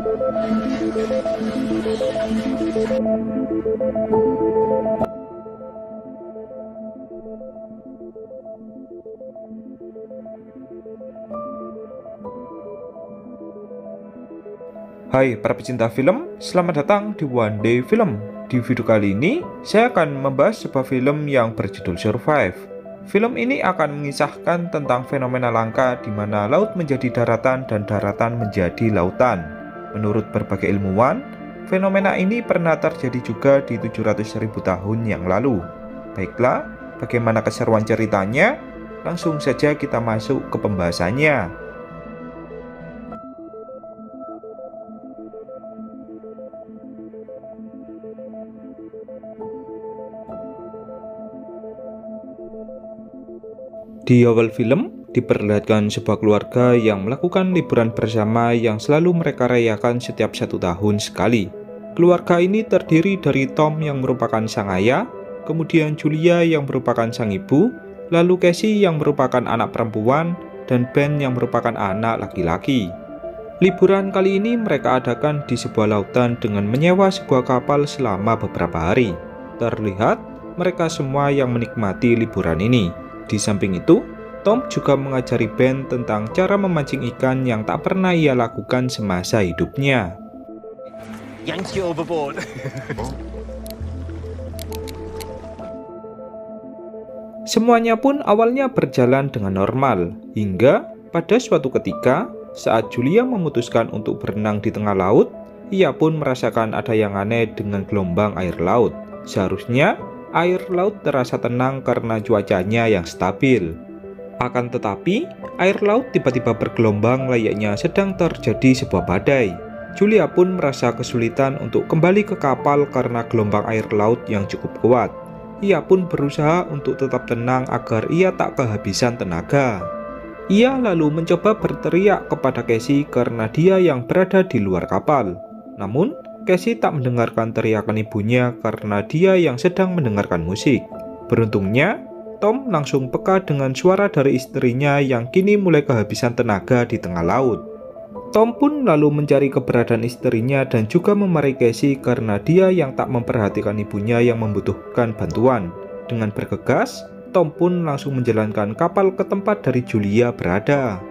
Hai para pecinta film, selamat datang di One Day Film. Di video kali ini, saya akan membahas sebuah film yang berjudul Survive. Film ini akan mengisahkan tentang fenomena langka di mana laut menjadi daratan dan daratan menjadi lautan. Menurut berbagai ilmuwan, fenomena ini pernah terjadi juga di 700.000 tahun yang lalu. Baiklah, bagaimana keseruan ceritanya? Langsung saja kita masuk ke pembahasannya. Di awal film, diperlihatkan sebuah keluarga yang melakukan liburan bersama yang selalu mereka rayakan setiap 1 tahun sekali. Keluarga ini terdiri dari Tom yang merupakan sang ayah, kemudian Julia yang merupakan sang ibu, lalu Casey yang merupakan anak perempuan, dan Ben yang merupakan anak laki-laki. Liburan kali ini mereka adakan di sebuah lautan dengan menyewa sebuah kapal selama beberapa hari. Terlihat mereka semua yang menikmati liburan ini. Di samping itu, Tom juga mengajari Ben tentang cara memancing ikan yang tak pernah ia lakukan semasa hidupnya. Yank you overboard. Semuanya pun awalnya berjalan dengan normal, hingga pada suatu ketika, saat Julia memutuskan untuk berenang di tengah laut, ia pun merasakan ada yang aneh dengan gelombang air laut. Seharusnya, air laut terasa tenang karena cuacanya yang stabil. Akan tetapi, air laut tiba-tiba bergelombang layaknya sedang terjadi sebuah badai. Julia pun merasa kesulitan untuk kembali ke kapal karena gelombang air laut yang cukup kuat. Ia pun berusaha untuk tetap tenang agar ia tak kehabisan tenaga. Ia lalu mencoba berteriak kepada Casey karena dia yang berada di luar kapal. Namun, Casey tak mendengarkan teriakan ibunya karena dia yang sedang mendengarkan musik. Beruntungnya, Tom langsung peka dengan suara dari istrinya yang kini mulai kehabisan tenaga di tengah laut. Tom pun lalu mencari keberadaan istrinya dan juga memarahi Casey karena dia yang tak memperhatikan ibunya yang membutuhkan bantuan. Dengan bergegas, Tom pun langsung menjalankan kapal ke tempat dari Julia berada.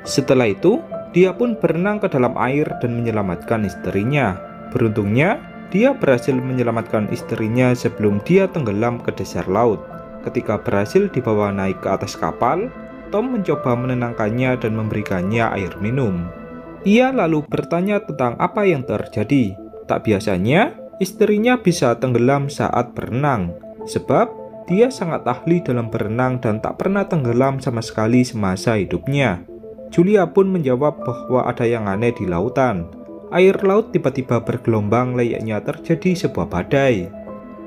Setelah itu, dia pun berenang ke dalam air dan menyelamatkan istrinya. Beruntungnya, dia berhasil menyelamatkan istrinya sebelum dia tenggelam ke dasar laut. Ketika berhasil dibawa naik ke atas kapal, Tom mencoba menenangkannya dan memberikannya air minum. Ia lalu bertanya tentang apa yang terjadi. Tak biasanya, istrinya bisa tenggelam saat berenang, sebab dia sangat ahli dalam berenang dan tak pernah tenggelam sama sekali semasa hidupnya. Julia pun menjawab bahwa ada yang aneh di lautan. Air laut tiba-tiba bergelombang layaknya terjadi sebuah badai.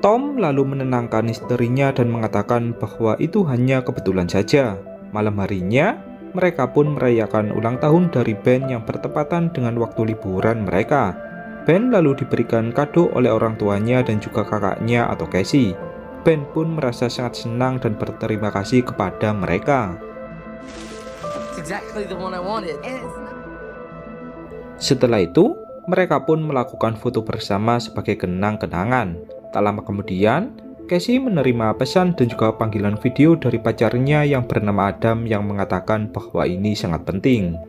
Tom lalu menenangkan istrinya dan mengatakan bahwa itu hanya kebetulan saja. Malam harinya, mereka pun merayakan ulang tahun dari Ben yang bertepatan dengan waktu liburan mereka. Ben lalu diberikan kado oleh orang tuanya dan juga kakaknya atau Casey. Ben pun merasa sangat senang dan berterima kasih kepada mereka. Setelah itu, mereka pun melakukan foto bersama sebagai kenang-kenangan. Tak lama kemudian, Casey menerima pesan dan juga panggilan video dari pacarnya yang bernama Adam yang mengatakan bahwa ini sangat penting.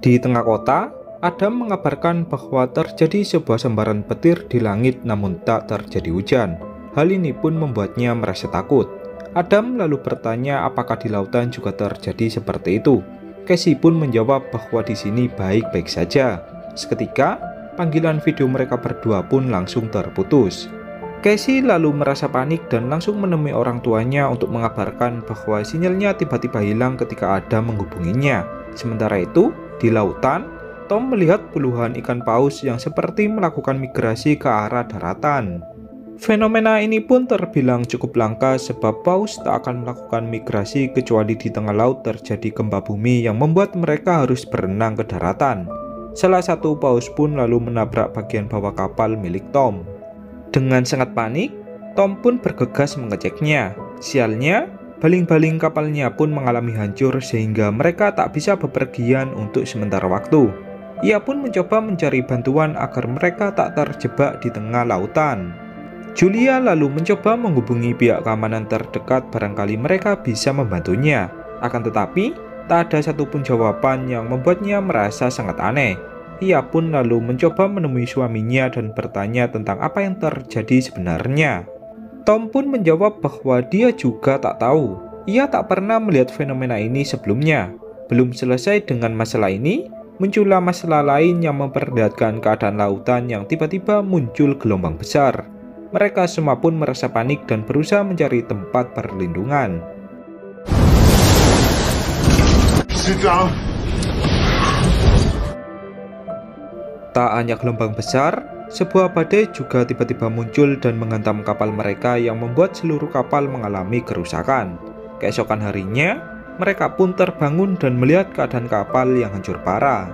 Di tengah kota, Adam mengabarkan bahwa terjadi sebuah sambaran petir di langit namun tak terjadi hujan. Hal ini pun membuatnya merasa takut. Adam lalu bertanya apakah di lautan juga terjadi seperti itu. Casey pun menjawab bahwa di sini baik-baik saja. Seketika, panggilan video mereka berdua pun langsung terputus. Casey lalu merasa panik dan langsung menemui orang tuanya untuk mengabarkan bahwa sinyalnya tiba-tiba hilang ketika Adam menghubunginya. Sementara itu, di lautan, Tom melihat puluhan ikan paus yang seperti melakukan migrasi ke arah daratan. Fenomena ini pun terbilang cukup langka sebab paus tak akan melakukan migrasi kecuali di tengah laut terjadi gempa bumi yang membuat mereka harus berenang ke daratan. Salah satu paus pun lalu menabrak bagian bawah kapal milik Tom. Dengan sangat panik, Tom pun bergegas mengeceknya. Sialnya, baling-baling kapalnya pun mengalami hancur sehingga mereka tak bisa bepergian untuk sementara waktu. Ia pun mencoba mencari bantuan agar mereka tak terjebak di tengah lautan. Julia lalu mencoba menghubungi pihak keamanan terdekat, barangkali mereka bisa membantunya. Akan tetapi, tak ada satupun jawaban yang membuatnya merasa sangat aneh. Ia pun lalu mencoba menemui suaminya dan bertanya tentang apa yang terjadi sebenarnya. Tom pun menjawab bahwa dia juga tak tahu. Ia tak pernah melihat fenomena ini sebelumnya. Belum selesai dengan masalah ini, muncullah masalah lain yang memperlihatkan keadaan lautan yang tiba-tiba muncul gelombang besar. Mereka semua pun merasa panik dan berusaha mencari tempat perlindungan. Sit down. Tak hanya gelombang besar, sebuah badai juga tiba-tiba muncul dan menghantam kapal mereka yang membuat seluruh kapal mengalami kerusakan. Keesokan harinya, mereka pun terbangun dan melihat keadaan kapal yang hancur parah.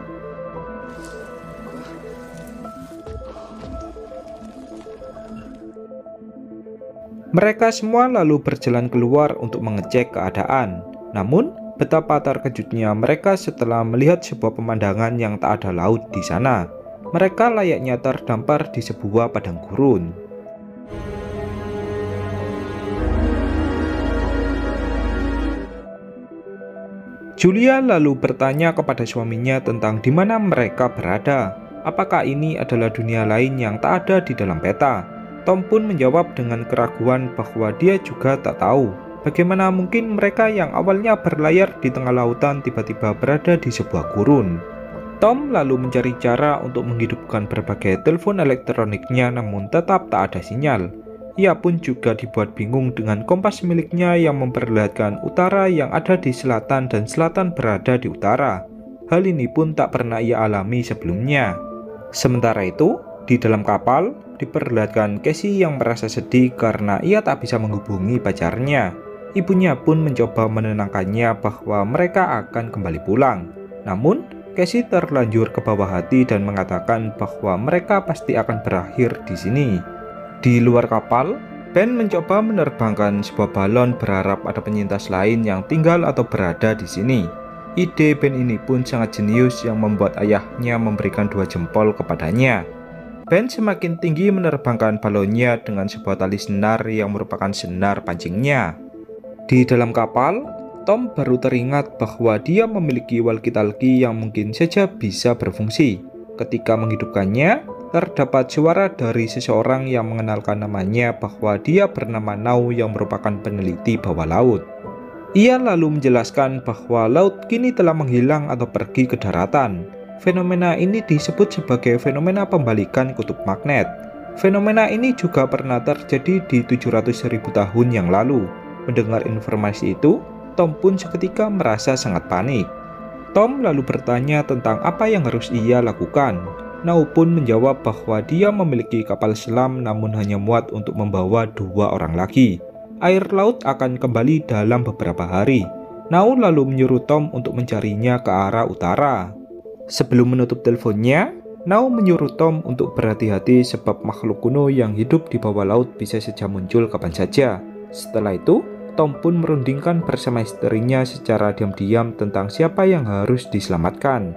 Mereka semua lalu berjalan keluar untuk mengecek keadaan. Namun, betapa terkejutnya mereka setelah melihat sebuah pemandangan yang tak ada laut di sana. Mereka layaknya terdampar di sebuah padang gurun. Julia lalu bertanya kepada suaminya tentang di mana mereka berada. Apakah ini adalah dunia lain yang tak ada di dalam peta? Tom pun menjawab dengan keraguan bahwa dia juga tak tahu. Bagaimana mungkin mereka yang awalnya berlayar di tengah lautan tiba-tiba berada di sebuah gurun? Tom lalu mencari cara untuk menghidupkan berbagai telepon elektroniknya, namun tetap tak ada sinyal. Ia pun juga dibuat bingung dengan kompas miliknya yang memperlihatkan utara yang ada di selatan dan selatan berada di utara. Hal ini pun tak pernah ia alami sebelumnya. Sementara itu, di dalam kapal diperlihatkan Casey yang merasa sedih karena ia tak bisa menghubungi pacarnya. Ibunya pun mencoba menenangkannya bahwa mereka akan kembali pulang. Namun, Casey terlanjur ke bawah hati dan mengatakan bahwa mereka pasti akan berakhir di sini. Di luar kapal, Ben mencoba menerbangkan sebuah balon berharap ada penyintas lain yang tinggal atau berada di sini. Ide Ben ini pun sangat jenius yang membuat ayahnya memberikan 2 jempol kepadanya. Ben semakin tinggi menerbangkan balonnya dengan sebuah tali senar yang merupakan senar pancingnya. Di dalam kapal, Tom baru teringat bahwa dia memiliki walkie-talkie yang mungkin saja bisa berfungsi. Ketika menghidupkannya, terdapat suara dari seseorang yang mengenalkan namanya bahwa dia bernama Nau yang merupakan peneliti bawah laut. Ia lalu menjelaskan bahwa laut kini telah menghilang atau pergi ke daratan. Fenomena ini disebut sebagai fenomena pembalikan kutub magnet. Fenomena ini juga pernah terjadi di 700.000 tahun yang lalu. Mendengar informasi itu, Tom pun seketika merasa sangat panik. Tom lalu bertanya tentang apa yang harus ia lakukan. Nau pun menjawab bahwa dia memiliki kapal selam namun hanya muat untuk membawa 2 orang lagi. Air laut akan kembali dalam beberapa hari. Nau lalu menyuruh Tom untuk mencarinya ke arah utara. Sebelum menutup teleponnya, Nau menyuruh Tom untuk berhati-hati sebab makhluk kuno yang hidup di bawah laut bisa saja muncul kapan saja. Setelah itu, Tom pun merundingkan bersama istrinya secara diam-diam tentang siapa yang harus diselamatkan.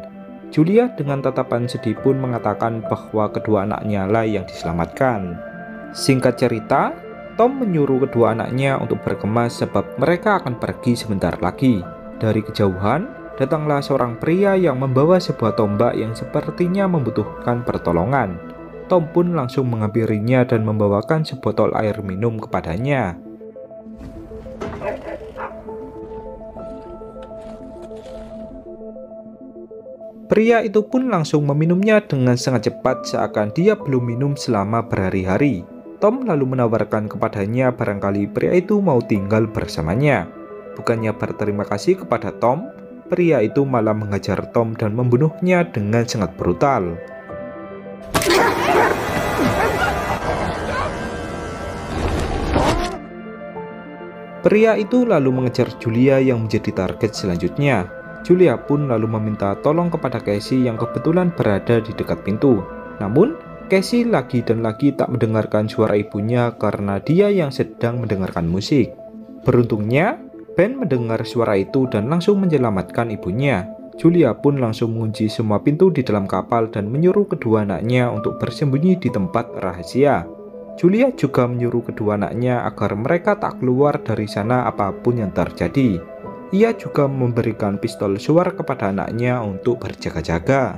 Julia dengan tatapan sedih pun mengatakan bahwa kedua anaknya lah yang diselamatkan. Singkat cerita, Tom menyuruh kedua anaknya untuk berkemas sebab mereka akan pergi sebentar lagi. Dari kejauhan, datanglah seorang pria yang membawa sebuah tombak yang sepertinya membutuhkan pertolongan. Tom pun langsung menghampirinya dan membawakan sebotol air minum kepadanya. Pria itu pun langsung meminumnya dengan sangat cepat seakan dia belum minum selama berhari-hari. Tom lalu menawarkan kepadanya barangkali pria itu mau tinggal bersamanya. Bukannya berterima kasih kepada Tom, pria itu malah menghajar Tom dan membunuhnya dengan sangat brutal. Pria itu lalu mengejar Julia yang menjadi target selanjutnya. Julia pun lalu meminta tolong kepada Casey yang kebetulan berada di dekat pintu. Namun, Casey lagi dan lagi tak mendengarkan suara ibunya karena dia yang sedang mendengarkan musik. Beruntungnya, Ben mendengar suara itu dan langsung menyelamatkan ibunya. Julia pun langsung mengunci semua pintu di dalam kapal dan menyuruh kedua anaknya untuk bersembunyi di tempat rahasia. Julia juga menyuruh kedua anaknya agar mereka tak keluar dari sana apapun yang terjadi. Ia juga memberikan pistol suar kepada anaknya untuk berjaga-jaga.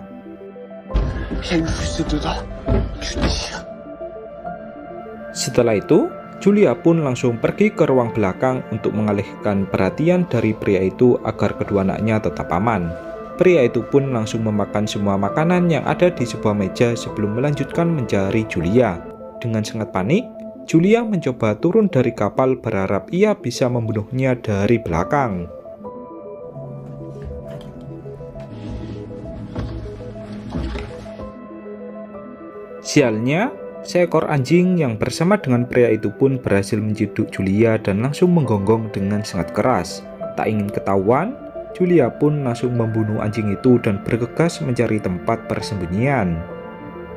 Setelah itu, Julia pun langsung pergi ke ruang belakang untuk mengalihkan perhatian dari pria itu agar kedua anaknya tetap aman. Pria itu pun langsung memakan semua makanan yang ada di sebuah meja sebelum melanjutkan mencari Julia. Dengan sangat panik, Julia mencoba turun dari kapal berharap ia bisa membunuhnya dari belakang. Sialnya, seekor anjing yang bersama dengan pria itu pun berhasil menciduk Julia dan langsung menggonggong dengan sangat keras. Tak ingin ketahuan, Julia pun langsung membunuh anjing itu dan bergegas mencari tempat persembunyian.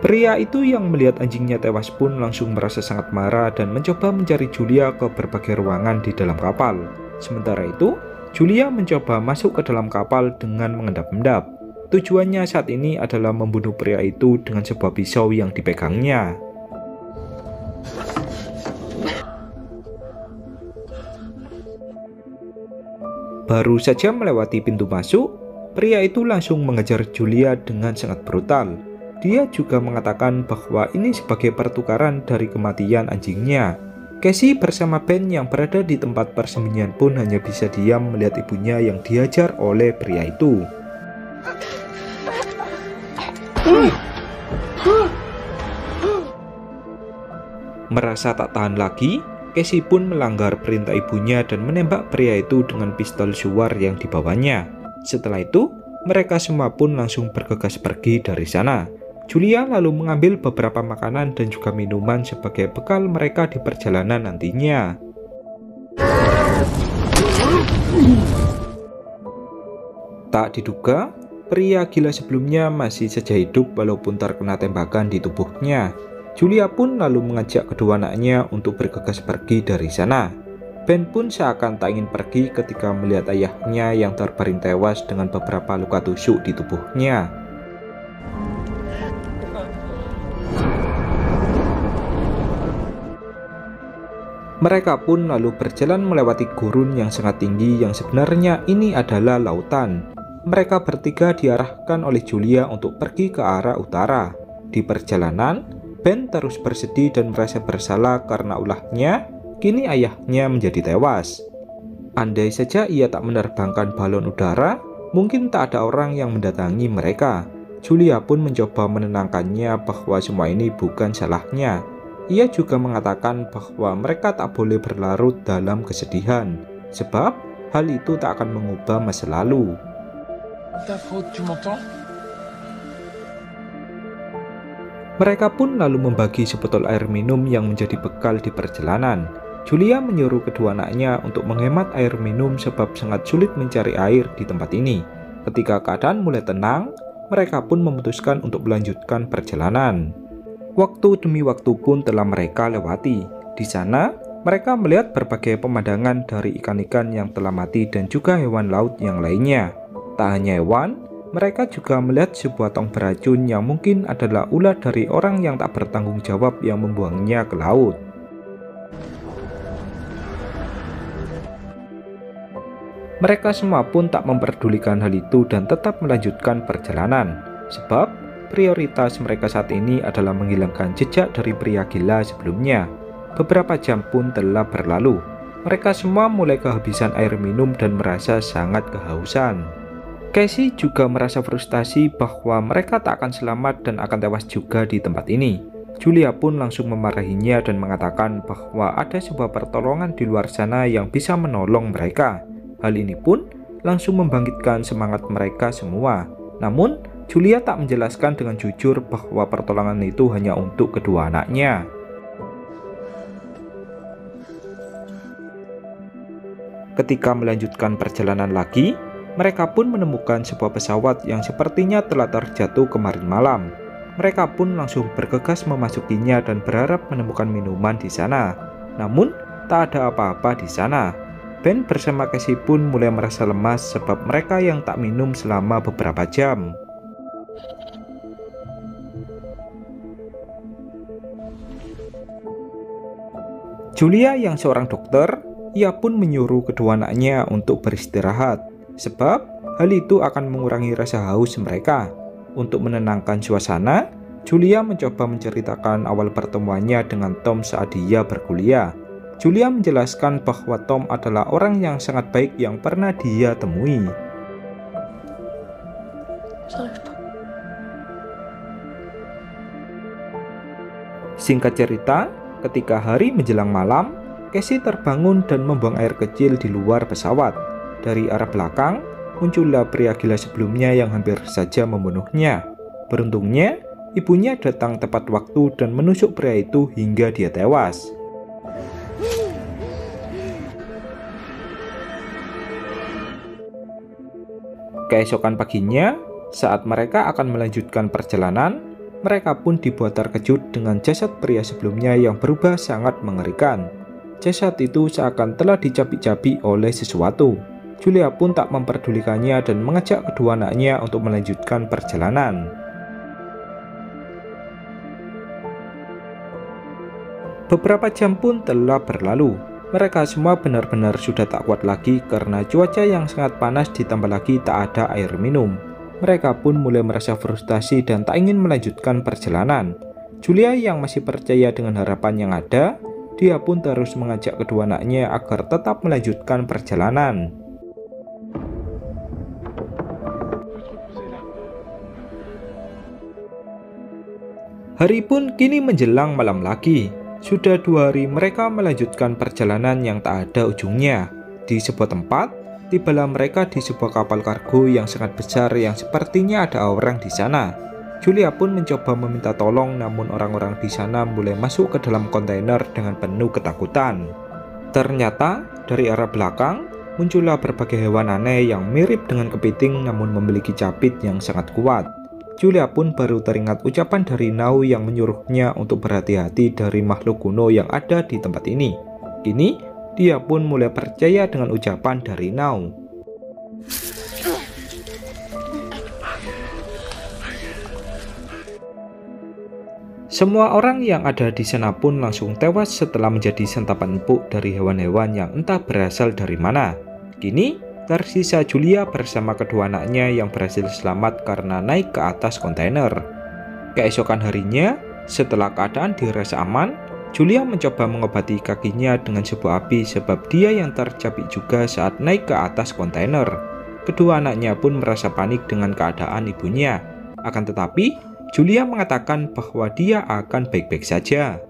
Pria itu yang melihat anjingnya tewas pun langsung merasa sangat marah dan mencoba mencari Julia ke berbagai ruangan di dalam kapal. Sementara itu, Julia mencoba masuk ke dalam kapal dengan mengendap-endap. Tujuannya saat ini adalah membunuh pria itu dengan sebuah pisau yang dipegangnya. Baru saja melewati pintu masuk, pria itu langsung mengejar Julia dengan sangat brutal. Dia juga mengatakan bahwa ini sebagai pertukaran dari kematian anjingnya. Casey bersama Ben yang berada di tempat persembunyian pun hanya bisa diam melihat ibunya yang dihajar oleh pria itu. Merasa tak tahan lagi, Casey pun melanggar perintah ibunya dan menembak pria itu dengan pistol suar yang dibawanya. Setelah itu, mereka semua pun langsung bergegas pergi dari sana. Julia lalu mengambil beberapa makanan dan juga minuman sebagai bekal mereka di perjalanan nantinya. Tak diduga, pria gila sebelumnya masih saja hidup walaupun terkena tembakan di tubuhnya. Julia pun lalu mengajak kedua anaknya untuk bergegas pergi dari sana. Ben pun seakan tak ingin pergi ketika melihat ayahnya yang terbaring tewas dengan beberapa luka tusuk di tubuhnya. Mereka pun lalu berjalan melewati gurun yang sangat tinggi yang sebenarnya ini adalah lautan. Mereka bertiga diarahkan oleh Julia untuk pergi ke arah utara. Di perjalanan, Ben terus bersedih dan merasa bersalah karena ulahnya, kini ayahnya menjadi tewas. Andai saja ia tak menerbangkan balon udara, mungkin tak ada orang yang mendatangi mereka. Julia pun mencoba menenangkannya bahwa semua ini bukan salahnya. Ia juga mengatakan bahwa mereka tak boleh berlarut dalam kesedihan, sebab hal itu tak akan mengubah masa lalu. Mereka pun lalu membagi sebotol air minum yang menjadi bekal di perjalanan. Julia menyuruh kedua anaknya untuk menghemat air minum sebab sangat sulit mencari air di tempat ini. Ketika keadaan mulai tenang, mereka pun memutuskan untuk melanjutkan perjalanan. Waktu demi waktu pun telah mereka lewati. Di sana, mereka melihat berbagai pemandangan dari ikan-ikan yang telah mati dan juga hewan laut yang lainnya. Tak hanya hewan, mereka juga melihat sebuah tong beracun yang mungkin adalah ulah dari orang yang tak bertanggung jawab yang membuangnya ke laut. Mereka semua pun tak memperdulikan hal itu dan tetap melanjutkan perjalanan, sebab prioritas mereka saat ini adalah menghilangkan jejak dari pria gila sebelumnya. Beberapa jam pun telah berlalu. Mereka semua mulai kehabisan air minum dan merasa sangat kehausan. Casey juga merasa frustasi bahwa mereka tak akan selamat dan akan tewas juga di tempat ini. Julia pun langsung memarahinya dan mengatakan bahwa ada sebuah pertolongan di luar sana yang bisa menolong mereka. Hal ini pun langsung membangkitkan semangat mereka semua. Namun, Julia tak menjelaskan dengan jujur bahwa pertolongan itu hanya untuk kedua anaknya. Ketika melanjutkan perjalanan lagi, mereka pun menemukan sebuah pesawat yang sepertinya telah terjatuh kemarin malam. Mereka pun langsung bergegas memasukinya dan berharap menemukan minuman di sana. Namun, tak ada apa-apa di sana. Ben bersama Casey pun mulai merasa lemas sebab mereka yang tak minum selama beberapa jam. Julia yang seorang dokter, ia pun menyuruh kedua anaknya untuk beristirahat, sebab hal itu akan mengurangi rasa haus mereka. Untuk menenangkan suasana, Julia mencoba menceritakan awal pertemuannya dengan Tom saat dia berkuliah. Julia menjelaskan bahwa Tom adalah orang yang sangat baik yang pernah dia temui. Singkat cerita, ketika hari menjelang malam, Casey terbangun dan membuang air kecil di luar pesawat. Dari arah belakang, muncullah pria gila sebelumnya yang hampir saja membunuhnya. Beruntungnya, ibunya datang tepat waktu dan menusuk pria itu hingga dia tewas. Keesokan paginya, saat mereka akan melanjutkan perjalanan, mereka pun dibuat terkejut dengan jasad pria sebelumnya yang berubah sangat mengerikan. Jasad itu seakan telah dicabik-cabik oleh sesuatu. Julia pun tak memperdulikannya dan mengajak kedua anaknya untuk melanjutkan perjalanan. Beberapa jam pun telah berlalu. Mereka semua benar-benar sudah tak kuat lagi karena cuaca yang sangat panas ditambah lagi tak ada air minum. Mereka pun mulai merasa frustasi dan tak ingin melanjutkan perjalanan. Julia yang masih percaya dengan harapan yang ada, dia pun terus mengajak kedua anaknya agar tetap melanjutkan perjalanan. Hari pun kini menjelang malam lagi. Sudah 2 hari mereka melanjutkan perjalanan yang tak ada ujungnya. Di sebuah tempat, tibalah mereka di sebuah kapal kargo yang sangat besar yang sepertinya ada orang di sana. Julia pun mencoba meminta tolong, namun orang-orang di sana mulai masuk ke dalam kontainer dengan penuh ketakutan. Ternyata dari arah belakang muncullah berbagai hewan aneh yang mirip dengan kepiting namun memiliki capit yang sangat kuat. Julia pun baru teringat ucapan dari Nau yang menyuruhnya untuk berhati-hati dari makhluk kuno yang ada di tempat ini. Kini, dia pun mulai percaya dengan ucapan dari Nau. Semua orang yang ada di sana pun langsung tewas setelah menjadi santapan empuk dari hewan-hewan yang entah berasal dari mana. Kini, tersisa Julia bersama kedua anaknya yang berhasil selamat karena naik ke atas kontainer. Keesokan harinya, setelah keadaan dirasa aman, Julia mencoba mengobati kakinya dengan sebuah api sebab dia yang tercapik juga saat naik ke atas kontainer. Kedua anaknya pun merasa panik dengan keadaan ibunya. Akan tetapi, Julia mengatakan bahwa dia akan baik-baik saja.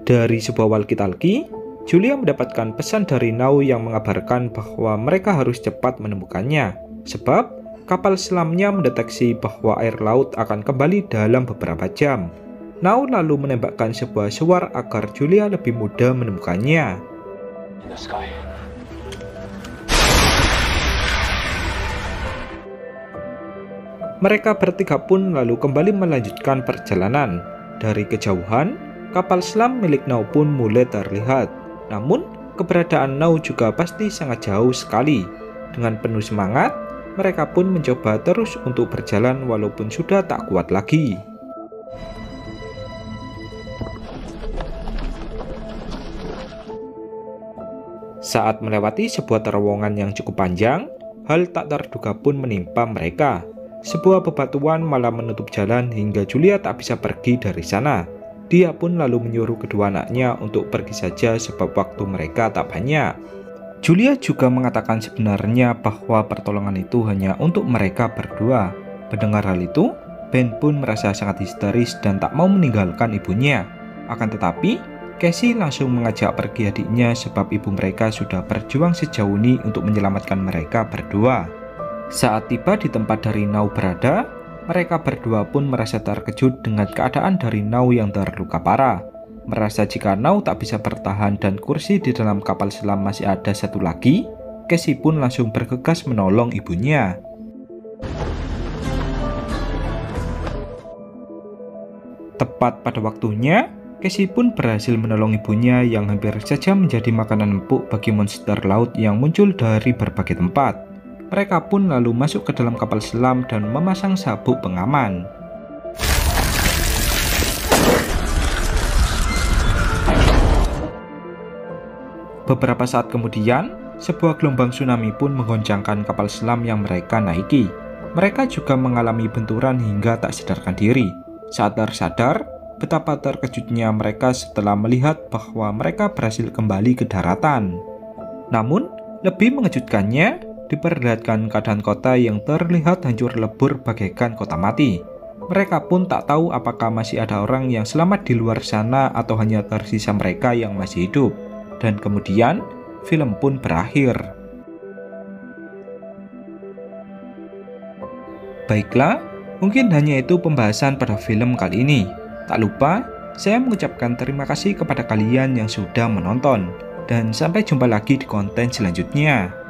Dari sebuah walkie-talkie, Julia mendapatkan pesan dari Nau yang mengabarkan bahwa mereka harus cepat menemukannya, sebab kapal selamnya mendeteksi bahwa air laut akan kembali dalam beberapa jam. Nau lalu menembakkan sebuah suar agar Julia lebih mudah menemukannya. Mereka bertiga pun lalu kembali melanjutkan perjalanan. Dari kejauhan, kapal selam milik Nau pun mulai terlihat. Namun, keberadaan Nau juga pasti sangat jauh sekali. Dengan penuh semangat, mereka pun mencoba terus untuk berjalan walaupun sudah tak kuat lagi. Saat melewati sebuah terowongan yang cukup panjang, hal tak terduga pun menimpa mereka. Sebuah bebatuan malah menutup jalan hingga Julia tak bisa pergi dari sana. Dia pun lalu menyuruh kedua anaknya untuk pergi saja sebab waktu mereka tak banyak. Julia juga mengatakan sebenarnya bahwa pertolongan itu hanya untuk mereka berdua. Mendengar hal itu, Ben pun merasa sangat histeris dan tak mau meninggalkan ibunya. Akan tetapi, Casey langsung mengajak pergi adiknya sebab ibu mereka sudah berjuang sejauh ini untuk menyelamatkan mereka berdua. Saat tiba di tempat dari Nau berada, mereka berdua pun merasa terkejut dengan keadaan dari Nau yang terluka parah. Merasa jika Nau tak bisa bertahan dan kursi di dalam kapal selam masih ada satu lagi, Casey pun langsung bergegas menolong ibunya. Tepat pada waktunya, Casey pun berhasil menolong ibunya yang hampir saja menjadi makanan empuk bagi monster laut yang muncul dari berbagai tempat. Mereka pun lalu masuk ke dalam kapal selam dan memasang sabuk pengaman. Beberapa saat kemudian, sebuah gelombang tsunami pun menggoncangkan kapal selam yang mereka naiki. Mereka juga mengalami benturan hingga tak sadarkan diri. Saat tersadar, betapa terkejutnya mereka setelah melihat bahwa mereka berhasil kembali ke daratan. Namun, lebih mengejutkannya, diperlihatkan keadaan kota yang terlihat hancur lebur bagaikan kota mati. Mereka pun tak tahu apakah masih ada orang yang selamat di luar sana atau hanya tersisa mereka yang masih hidup. Dan kemudian, film pun berakhir. Baiklah, mungkin hanya itu pembahasan pada film kali ini. Tak lupa, saya mengucapkan terima kasih kepada kalian yang sudah menonton. Dan sampai jumpa lagi di konten selanjutnya.